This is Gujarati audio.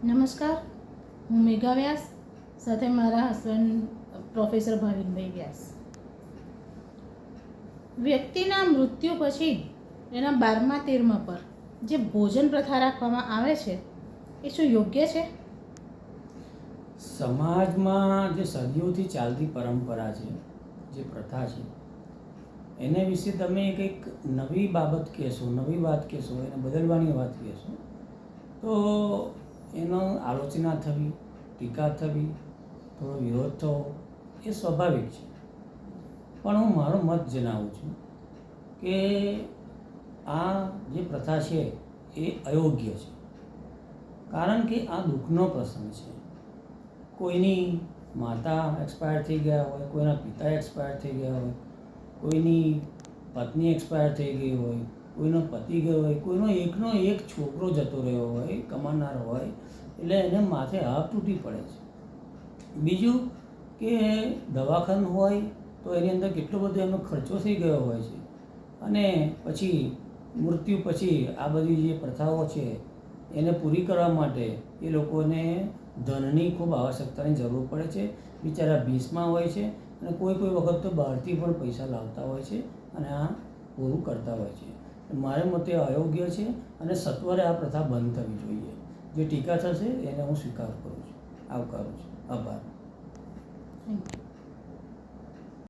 નમસ્કાર, હું મેઘા વ્યાસ, સાથે મારા હસબન્ડ પ્રોફેસર ભાવિનભાઈ વ્યાસ. વ્યક્તિના મૃત્યુ પછી એના 12મા પર જે ભોજન પ્રથા રાખવામાં આવે છે એ શું યોગ્ય છે? સમાજમાં જે સદીઓથી ચાલતી પરંપરા છે, જે પ્રથા છે, એને વિશે તમે કંઈક નવી બાબત કહેશો, નવી વાત કહેશો, એને બદલવાની વાત કહેશો તો એનો આલોચના થવી, ટીકા થવી, થોડો વિરોધ થવો એ સ્વાભાવિક છે. પણ હું મારો મત જણાવું છું કે આ જે પ્રથા છે એ અયોગ્ય છે. કારણ કે આ દુઃખનો પ્રસંગ છે. કોઈની માતા એક્સપાયર થઈ ગયા હોય, કોઈના પિતા એક્સપાયર થઈ ગયા હોય, કોઈની પત્ની એક્સપાયર થઈ ગઈ હોય, કોઈનો પતિ ગયો હોય, કોઈનો એકનો એક છોકરો જતો રહ્યો હોય, કમાનાર હોય, એટલે એને માથે હાથ તૂટી પડે છે. બીજું કે દવાખાનું હોય તો એની અંદર કેટલો બધો એનો ખર્ચો થઈ ગયો હોય છે અને પછી મૃત્યુ પછી આ બધી જે પ્રથાઓ છે એને પૂરી કરવા માટે એ લોકોને ધનની ખૂબ આવશ્યકતાની જરૂર પડે છે. બિચારા ભીસમાં હોય છે અને કોઈ વખત તો બહારથી પણ પૈસા લાવતા હોય છે અને આ પૂરું કરતા હોય છે. મારે મતે અયોગ્ય છે અને સત્વરે આ પ્રથા બંધ થવી જોઈએ. જે ટીકા થશે એને હું સ્વીકાર કરું છું, આવકારું છું. આભાર. Thank you.